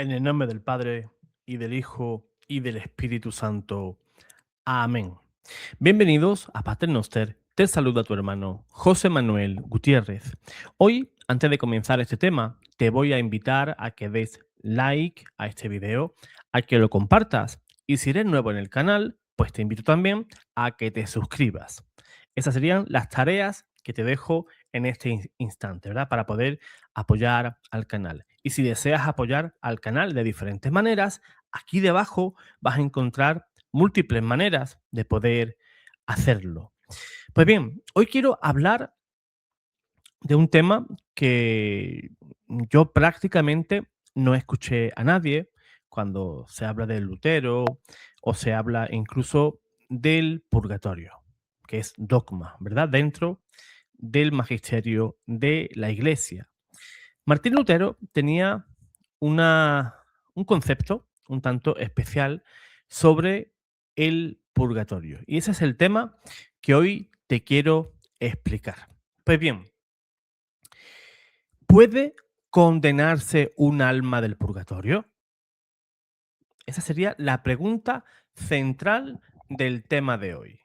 En el nombre del Padre, y del Hijo, y del Espíritu Santo. Amén. Bienvenidos a Pater Noster. Te saluda tu hermano José Manuel Gutiérrez. Hoy, antes de comenzar este tema, te voy a invitar a que des like a este video, a que lo compartas. Y si eres nuevo en el canal, pues te invito también a que te suscribas. Esas serían las tareas que te dejo en este instante, ¿verdad? Para poder apoyar al canal. Y si deseas apoyar al canal de diferentes maneras, aquí debajo vas a encontrar múltiples maneras de poder hacerlo. Pues bien, hoy quiero hablar de un tema que yo prácticamente no escuché a nadie cuando se habla del Lutero o se habla incluso del purgatorio, que es dogma, ¿verdad? Dentro del magisterio de la Iglesia. Martín Lutero tenía una, un concepto un tanto especial sobre el purgatorio. Y ese es el tema que hoy te quiero explicar. Pues bien, ¿puede condenarse un alma del purgatorio? Esa sería la pregunta central del tema de hoy.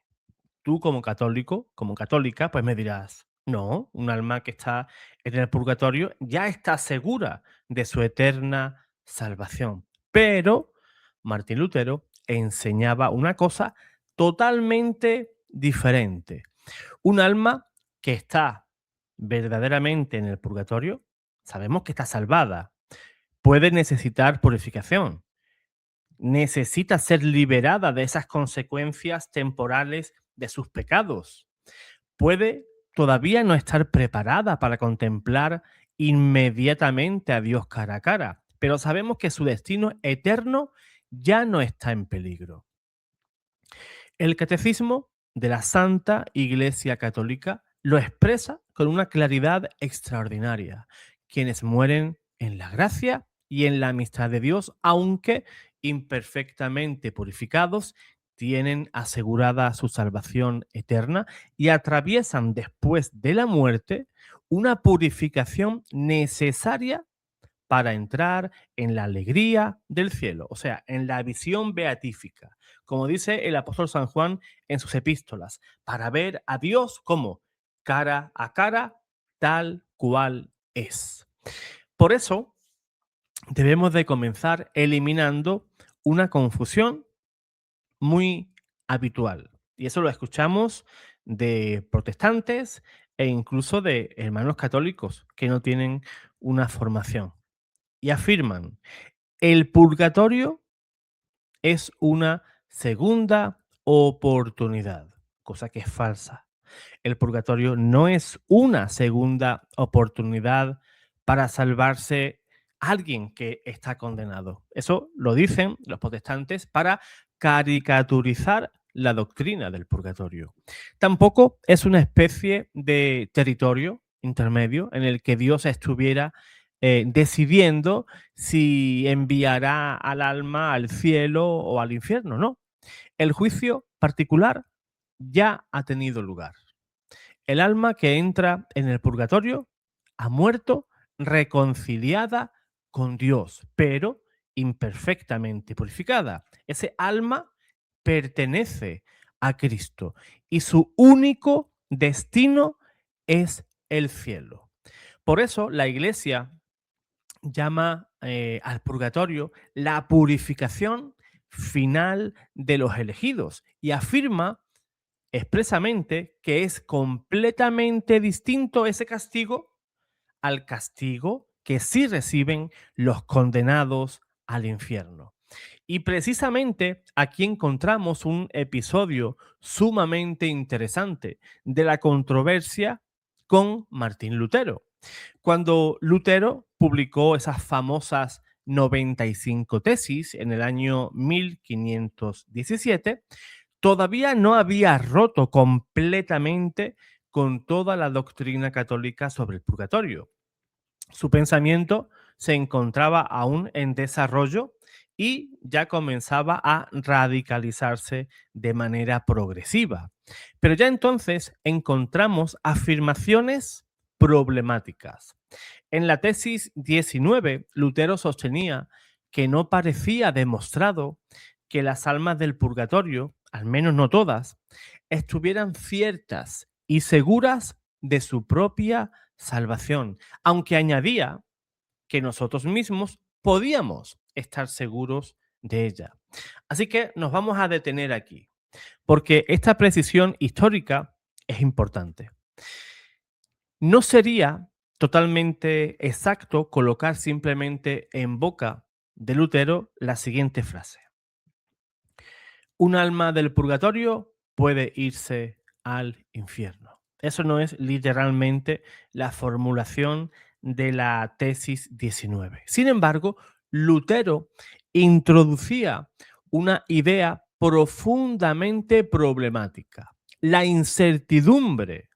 Tú como católico, como católica, pues me dirás, no, un alma que está en el purgatorio ya está segura de su eterna salvación. Pero Martín Lutero enseñaba una cosa totalmente diferente. Un alma que está verdaderamente en el purgatorio, sabemos que está salvada, puede necesitar purificación, necesita ser liberada de esas consecuencias temporales de sus pecados. Puede todavía no estar preparada para contemplar inmediatamente a Dios cara a cara, pero sabemos que su destino eterno ya no está en peligro. El catecismo de la Santa Iglesia Católica lo expresa con una claridad extraordinaria. Quienes mueren en la gracia y en la amistad de Dios, aunque imperfectamente purificados, tienen asegurada su salvación eterna y atraviesan después de la muerte una purificación necesaria para entrar en la alegría del cielo, o sea, en la visión beatífica, como dice el apóstol San Juan en sus epístolas, para ver a Dios como cara a cara, tal cual es. Por eso debemos de comenzar eliminando una confusión muy habitual. Y eso lo escuchamos de protestantes e incluso de hermanos católicos que no tienen una formación. Y afirman, el purgatorio es una segunda oportunidad, cosa que es falsa. El purgatorio no es una segunda oportunidad para salvarse alguien que está condenado. Eso lo dicen los protestantes para caricaturizar la doctrina del purgatorio. Tampoco es una especie de territorio intermedio en el que Dios estuviera decidiendo si enviará al alma al cielo o al infierno. No. El juicio particular ya ha tenido lugar. El alma que entra en el purgatorio ha muerto reconciliada con Dios, pero imperfectamente purificada. Ese alma pertenece a Cristo y su único destino es el cielo. Por eso la Iglesia llama al purgatorio la purificación final de los elegidos y afirma expresamente que es completamente distinto ese castigo al castigo que sí reciben los condenados al infierno. Y precisamente aquí encontramos un episodio sumamente interesante de la controversia con Martín Lutero. Cuando Lutero publicó esas famosas 95 tesis en el año 1517, todavía no había roto completamente con toda la doctrina católica sobre el purgatorio. Su pensamiento se encontraba aún en desarrollo y ya comenzaba a radicalizarse de manera progresiva. Pero ya entonces encontramos afirmaciones problemáticas. En la tesis 19, Lutero sostenía que no parecía demostrado que las almas del purgatorio, al menos no todas, estuvieran ciertas y seguras de su propia salvación, aunque añadía que nosotros mismos podíamos estar seguros de ella. Así que nos vamos a detener aquí, porque esta precisión histórica es importante. No sería totalmente exacto colocar simplemente en boca de Lutero la siguiente frase: un alma del purgatorio puede irse al infierno. Eso no es literalmente la formulación de la tesis 19. Sin embargo, Lutero introducía una idea profundamente problemática: la incertidumbre,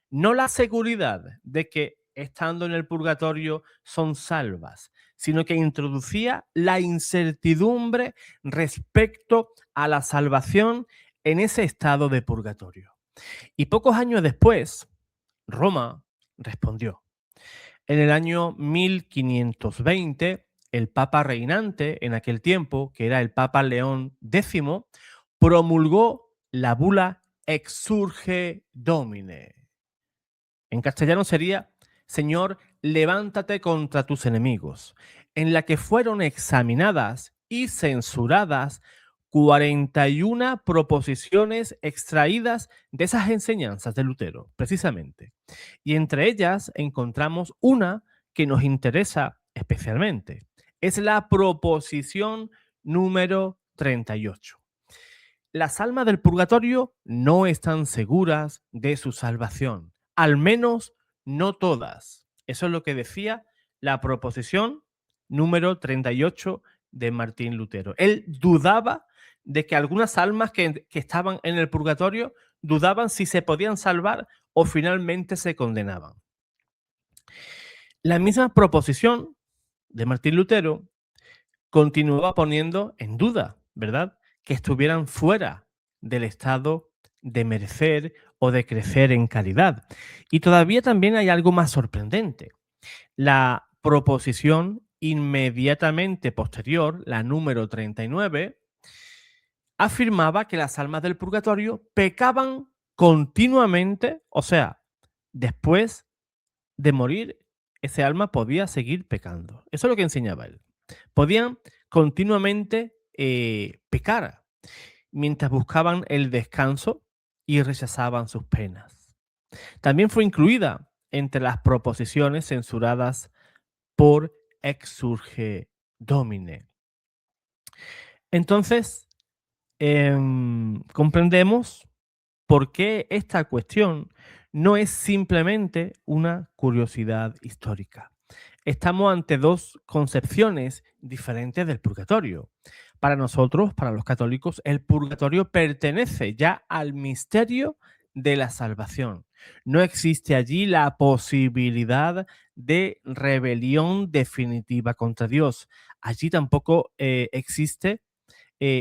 no la seguridad de que estando en el purgatorio son salvas, sino que introducía la incertidumbre respecto a la salvación en ese estado de purgatorio. Y pocos años después, Roma respondió. En el año 1520, el papa reinante en aquel tiempo, que era el Papa León X, promulgó la bula Exsurge Domine. En castellano sería: Señor, levántate contra tus enemigos, en la que fueron examinadas y censuradas 41 proposiciones extraídas de esas enseñanzas de Lutero, precisamente. Y entre ellas encontramos una que nos interesa especialmente. Es la proposición número 38. Las almas del purgatorio no están seguras de su salvación, al menos no todas. Eso es lo que decía la proposición número 38 de Martín Lutero. Él dudaba de que algunas almas que estaban en el purgatorio dudaban si se podían salvar o finalmente se condenaban. La misma proposición de Martín Lutero continuaba poniendo en duda, ¿verdad?, que estuvieran fuera del estado de merecer o de crecer en caridad. Y todavía también hay algo más sorprendente. La proposición inmediatamente posterior, la número 39, afirmaba que las almas del purgatorio pecaban continuamente, o sea, después de morir, ese alma podía seguir pecando. Eso es lo que enseñaba él. Podían continuamente pecar mientras buscaban el descanso y rechazaban sus penas. También fue incluida entre las proposiciones censuradas por Exsurge Domine. Entonces, comprendemos por qué esta cuestión no es simplemente una curiosidad histórica. Estamos ante dos concepciones diferentes del purgatorio. Para nosotros, para los católicos, el purgatorio pertenece ya al misterio de la salvación. No existe allí la posibilidad de rebelión definitiva contra Dios. Allí tampoco existe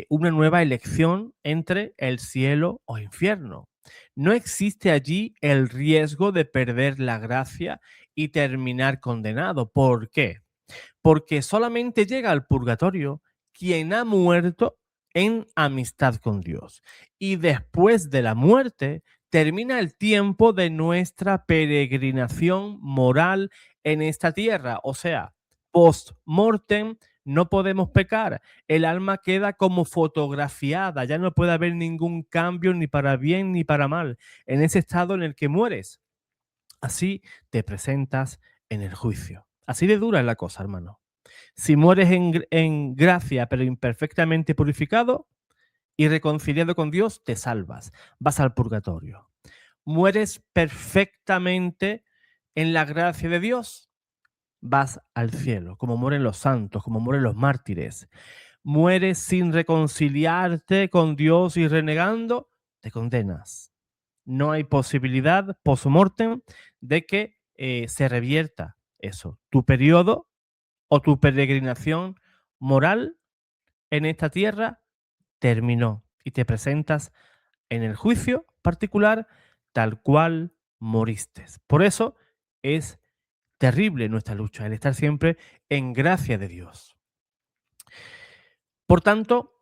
una nueva elección entre el cielo o infierno. No existe allí el riesgo de perder la gracia y terminar condenado. ¿Por qué? Porque solamente llega al purgatorio quien ha muerto en amistad con Dios. Y después de la muerte termina el tiempo de nuestra peregrinación moral en esta tierra. O sea, post-mortem no podemos pecar. El alma queda como fotografiada. Ya no puede haber ningún cambio ni para bien ni para mal en ese estado en el que mueres. Así te presentas en el juicio. Así de dura es la cosa, hermano. Si mueres en gracia, pero imperfectamente purificado y reconciliado con Dios, te salvas. Vas al purgatorio. Mueres perfectamente en la gracia de Dios, vas al cielo, como mueren los santos, como mueren los mártires. Mueres sin reconciliarte con Dios y renegando, te condenas. No hay posibilidad post-mortem de que se revierta eso. Tu periodo o tu peregrinación moral en esta tierra terminó y te presentas en el juicio particular tal cual moriste. Por eso es terrible nuestra lucha, el estar siempre en gracia de Dios. Por tanto,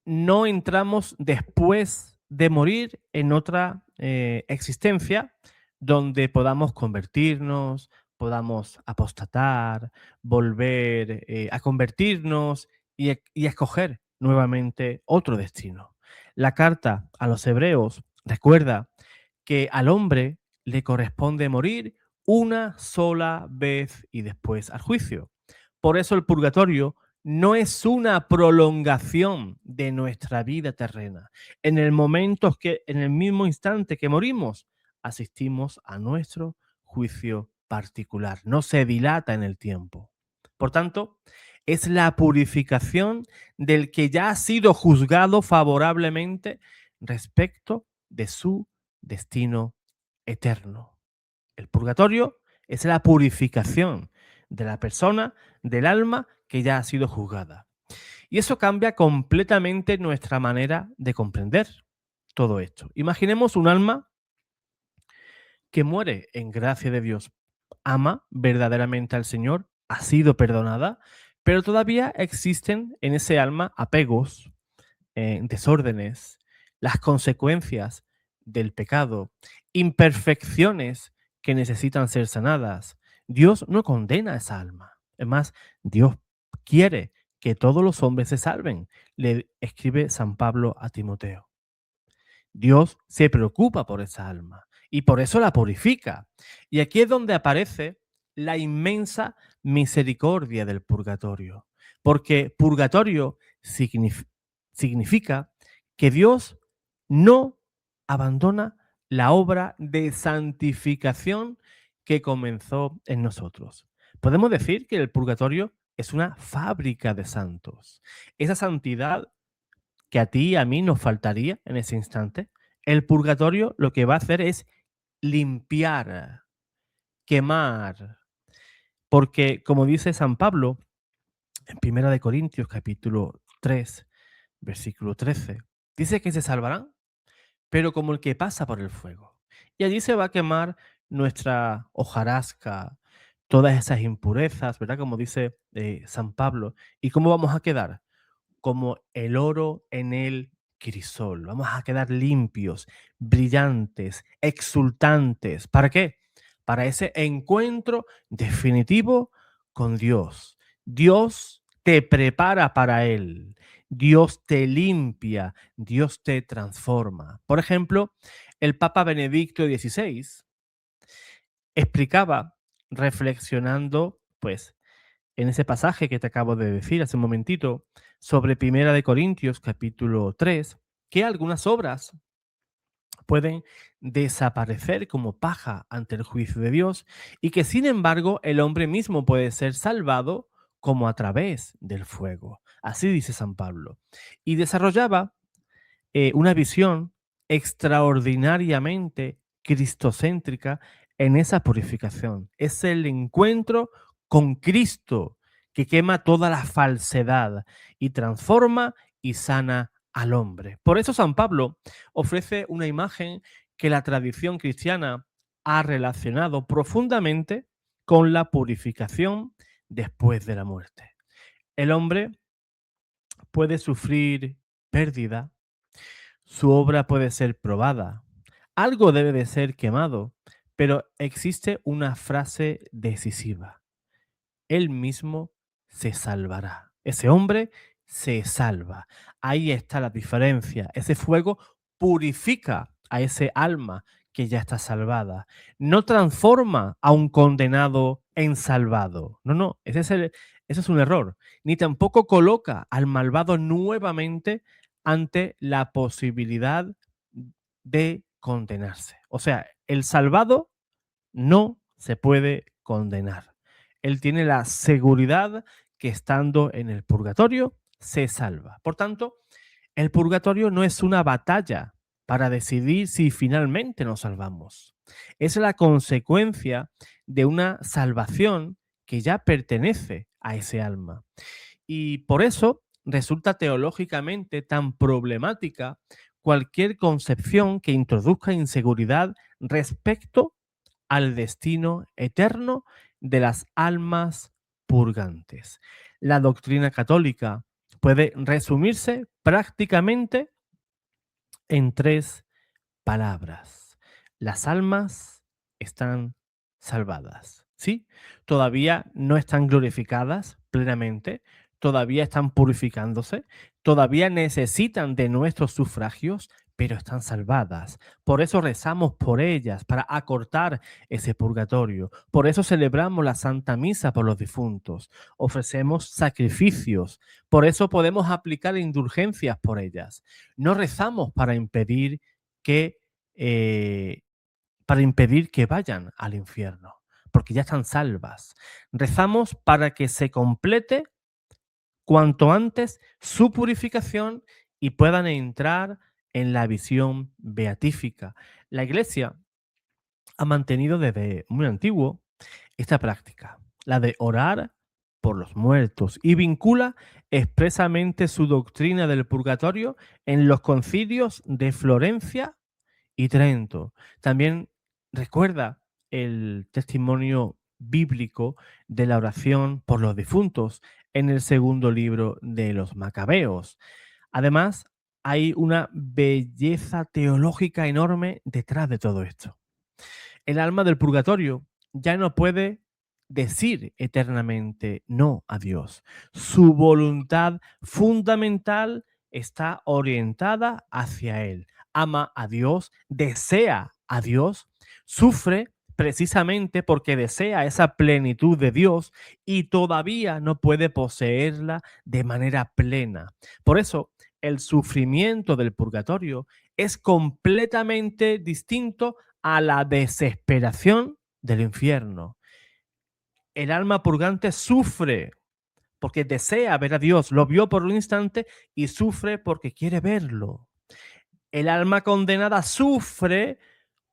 no entramos después de morir en otra existencia donde podamos convertirnos, podamos apostatar, volver a convertirnos y escoger nuevamente otro destino. La carta a los hebreos recuerda que al hombre le corresponde morir una sola vez y después al juicio. Por eso el purgatorio no es una prolongación de nuestra vida terrena. En el mismo instante que morimos, asistimos a nuestro juicio particular. No se dilata en el tiempo. Por tanto, es la purificación del que ya ha sido juzgado favorablemente respecto de su destino eterno. El purgatorio es la purificación de la persona, del alma que ya ha sido juzgada. Y eso cambia completamente nuestra manera de comprender todo esto. Imaginemos un alma que muere en gracia de Dios, ama verdaderamente al Señor, ha sido perdonada, pero todavía existen en ese alma apegos, desórdenes, las consecuencias del pecado, imperfecciones que necesitan ser sanadas. Dios no condena a esa alma. Es más, Dios quiere que todos los hombres se salven, le escribe San Pablo a Timoteo. Dios se preocupa por esa alma y por eso la purifica. Y aquí es donde aparece la inmensa misericordia del purgatorio, porque purgatorio significa que Dios no abandona la obra de santificación que comenzó en nosotros. Podemos decir que el purgatorio es una fábrica de santos. Esa santidad que a ti y a mí nos faltaría en ese instante, el purgatorio lo que va a hacer es limpiar, quemar, porque como dice San Pablo en Primera de Corintios capítulo 3, versículo 13, dice que se salvarán, pero como el que pasa por el fuego. Y allí se va a quemar nuestra hojarasca, todas esas impurezas, ¿verdad? Como dice San Pablo. ¿Y cómo vamos a quedar? Como el oro en el crisol. Vamos a quedar limpios, brillantes, exultantes. ¿Para qué? Para ese encuentro definitivo con Dios. Dios te prepara para Él. Dios te limpia. Dios te transforma. Por ejemplo, el Papa Benedicto XVI explicaba, reflexionando, pues, en ese pasaje que te acabo de decir hace un momentito, sobre Primera de Corintios, capítulo 3, que algunas obras pueden desaparecer como paja ante el juicio de Dios y que sin embargo el hombre mismo puede ser salvado como a través del fuego. Así dice San Pablo. Y desarrollaba una visión extraordinariamente cristocéntrica en esa purificación. Es el encuentro con Cristo que quema toda la falsedad y transforma y sana al hombre. Por eso San Pablo ofrece una imagen que la tradición cristiana ha relacionado profundamente con la purificación después de la muerte. El hombre puede sufrir pérdida, su obra puede ser probada, algo debe de ser quemado, pero existe una frase decisiva. Él mismo se salvará. Ese hombre se salva. Ahí está la diferencia. Ese fuego purifica a ese alma que ya está salvada. No transforma a un condenado en salvado. No, no, ese es un error. Ni tampoco coloca al malvado nuevamente ante la posibilidad de condenarse. O sea, el salvado no se puede condenar. Él tiene la seguridad que estando en el purgatorio se salva. Por tanto, el purgatorio no es una batalla para decidir si finalmente nos salvamos. Es la consecuencia de una salvación que ya pertenece a ese alma. Y por eso resulta teológicamente tan problemática cualquier concepción que introduzca inseguridad respecto al destino eterno de las almas purgantes. La doctrina católica puede resumirse prácticamente en 3 palabras. Las almas están salvadas, ¿sí? Todavía no están glorificadas plenamente, todavía están purificándose, todavía necesitan de nuestros sufragios, pero están salvadas. Por eso rezamos por ellas, para acortar ese purgatorio. Por eso celebramos la Santa Misa por los difuntos. Ofrecemos sacrificios. Por eso podemos aplicar indulgencias por ellas. No rezamos que eh, para impedir que vayan al infierno, porque ya están salvas. Rezamos para que se complete cuanto antes su purificación y puedan entrar en la visión beatífica. La Iglesia ha mantenido desde muy antiguo esta práctica, la de orar por los muertos, y vincula expresamente su doctrina del purgatorio en los concilios de Florencia y Trento. También recuerda el testimonio bíblico de la oración por los difuntos en el segundo libro de los Macabeos. Además, hay una belleza teológica enorme detrás de todo esto. El alma del purgatorio ya no puede decir eternamente no a Dios. Su voluntad fundamental está orientada hacia Él. Ama a Dios, desea a Dios, sufre precisamente porque desea esa plenitud de Dios y todavía no puede poseerla de manera plena. Por eso, el sufrimiento del purgatorio es completamente distinto a la desesperación del infierno. El alma purgante sufre porque desea ver a Dios, lo vio por un instante y sufre porque quiere verlo. El alma condenada sufre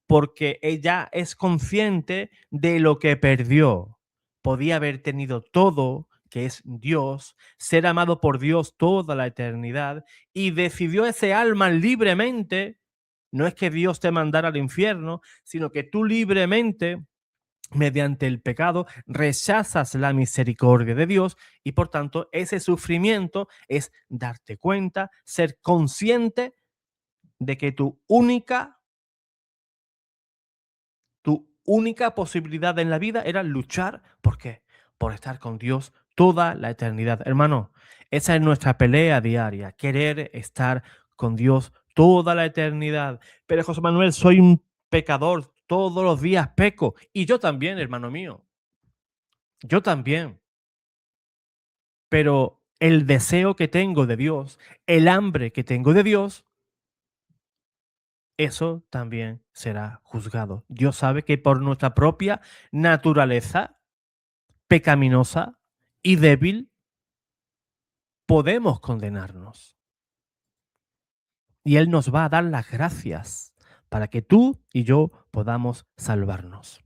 porque ella es consciente de lo que perdió. Podía haber tenido todo, que es Dios, ser amado por Dios toda la eternidad, y decidió ese alma libremente. No es que Dios te mandara al infierno, sino que tú libremente, mediante el pecado, rechazas la misericordia de Dios, y por tanto ese sufrimiento es darte cuenta, ser consciente de que tu única posibilidad en la vida era luchar. ¿Por qué? Por estar con Dios toda la eternidad. Hermano, esa es nuestra pelea diaria, querer estar con Dios toda la eternidad. Pero José Manuel, soy un pecador, todos los días peco. Y yo también, hermano mío, yo también. Pero el deseo que tengo de Dios, el hambre que tengo de Dios, eso también será juzgado. Dios sabe que por nuestra propia naturaleza pecaminosa y débil, podemos condenarnos. Y Él nos va a dar las gracias para que tú y yo podamos salvarnos.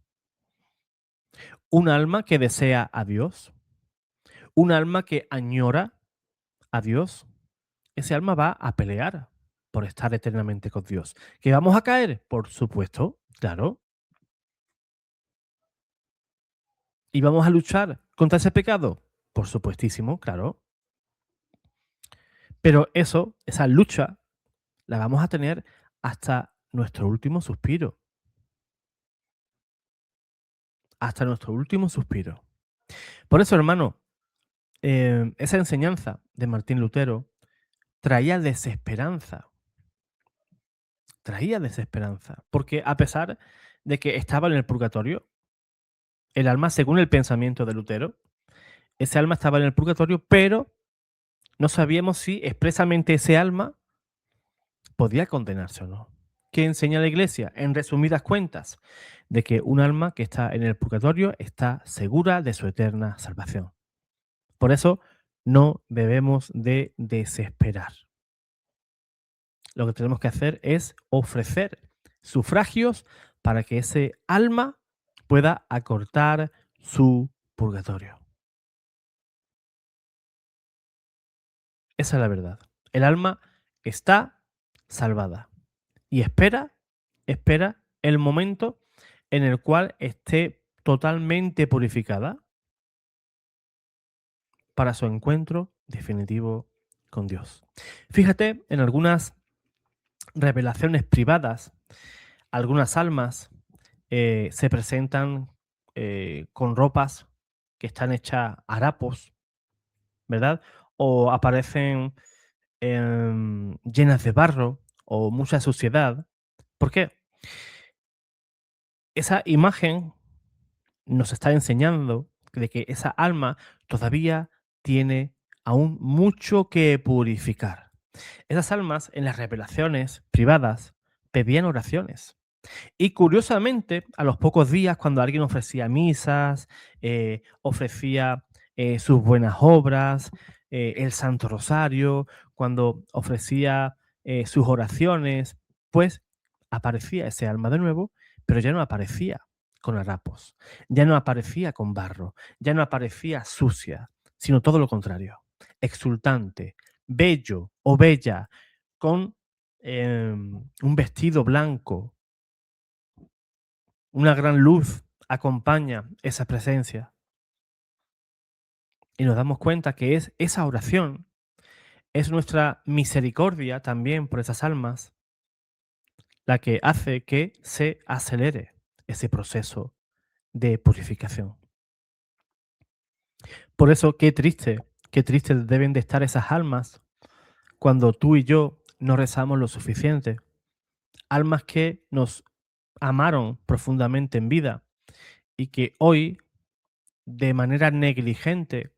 Un alma que desea a Dios, un alma que añora a Dios, ese alma va a pelear por estar eternamente con Dios. ¿Que vamos a caer? Por supuesto, claro. ¿Y vamos a luchar contra ese pecado? Por supuestísimo, claro. Pero esa lucha, la vamos a tener hasta nuestro último suspiro. Hasta nuestro último suspiro. Por eso, hermano, esa enseñanza de Martín Lutero traía traía desesperanza, porque a pesar de que estaba en el purgatorio, el alma, según el pensamiento de Lutero, ese alma estaba en el purgatorio, pero no sabíamos si expresamente ese alma podía condenarse o no. ¿Qué enseña la Iglesia? En resumidas cuentas, de que un alma que está en el purgatorio está segura de su eterna salvación. Por eso no debemos de desesperar. Lo que tenemos que hacer es ofrecer sufragios para que ese alma pueda acortar su purgatorio. Esa es la verdad. El alma está salvada y espera el momento en el cual esté totalmente purificada para su encuentro definitivo con Dios. Fíjate en algunas revelaciones privadas, algunas almas se presentan con ropas que están hechas harapos, ¿verdad? O aparecen llenas de barro o mucha suciedad. ¿Por qué? Esa imagen nos está enseñando de que esa alma todavía tiene aún mucho que purificar. Esas almas en las revelaciones privadas pedían oraciones. Y curiosamente, a los pocos días, cuando alguien ofrecía misas, ofrecía sus buenas obras, el Santo Rosario, cuando ofrecía sus oraciones, pues aparecía ese alma de nuevo, pero ya no aparecía con harapos, ya no aparecía con barro, ya no aparecía sucia, sino todo lo contrario, exultante, bello o bella, con un vestido blanco, una gran luz acompaña esa presencia y nos damos cuenta que es esa oración, es nuestra misericordia también por esas almas la que hace que se acelere ese proceso de purificación. Por eso, qué triste deben de estar esas almas cuando tú y yo no rezamos lo suficiente. Almas que nos amaron profundamente en vida y que hoy, de manera negligente,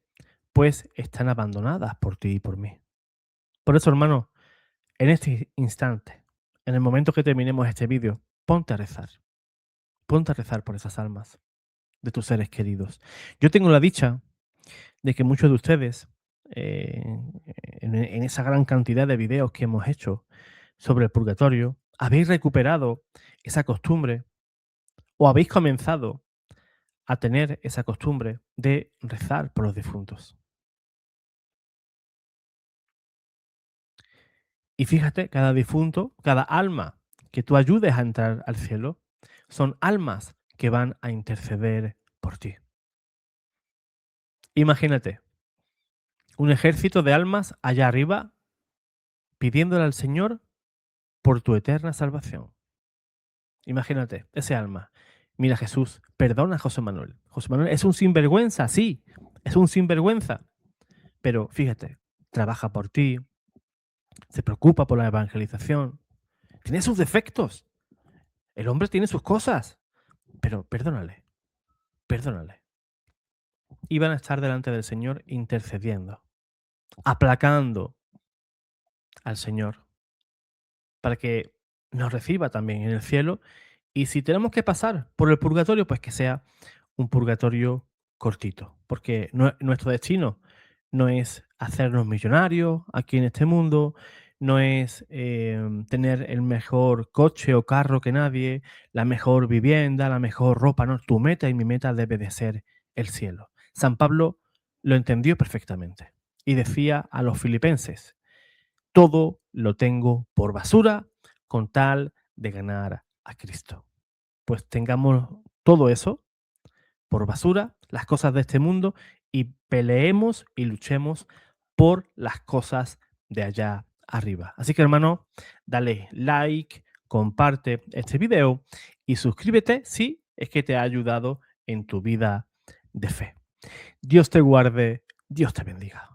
pues están abandonadas por ti y por mí. Por eso, hermano, en este instante, en el momento que terminemos este vídeo, ponte a rezar por esas almas de tus seres queridos. Yo tengo la dicha de que muchos de ustedes, eh, en esa gran cantidad de videos que hemos hecho sobre el purgatorio, habéis recuperado esa costumbre o habéis comenzado a tener esa costumbre de rezar por los difuntos. Y fíjate, cada difunto, cada alma que tú ayudes a entrar al cielo, son almas que van a interceder por ti. Imagínate, un ejército de almas allá arriba pidiéndole al Señor por tu eterna salvación. Imagínate, ese alma. Mira, Jesús, perdona a José Manuel. José Manuel es un sinvergüenza, sí, es un sinvergüenza. Pero fíjate, trabaja por ti, se preocupa por la evangelización, tiene sus defectos. El hombre tiene sus cosas, pero perdónale, perdónale. Y van a estar delante del Señor intercediendo, aplacando al Señor para que nos reciba también en el cielo. Y si tenemos que pasar por el purgatorio, pues que sea un purgatorio cortito, porque nuestro destino no es hacernos millonarios aquí en este mundo, no es tener el mejor coche o carro que nadie, la mejor vivienda, la mejor ropa, no, tu meta y mi meta debe de ser el cielo. San Pablo lo entendió perfectamente y decía a los filipenses, todo lo tengo por basura con tal de ganar a Cristo. Pues tengamos todo eso por basura, las cosas de este mundo, y peleemos y luchemos por las cosas de allá arriba. Así que, hermano, dale like, comparte este video y suscríbete si es que te ha ayudado en tu vida de fe. Dios te guarde, Dios te bendiga.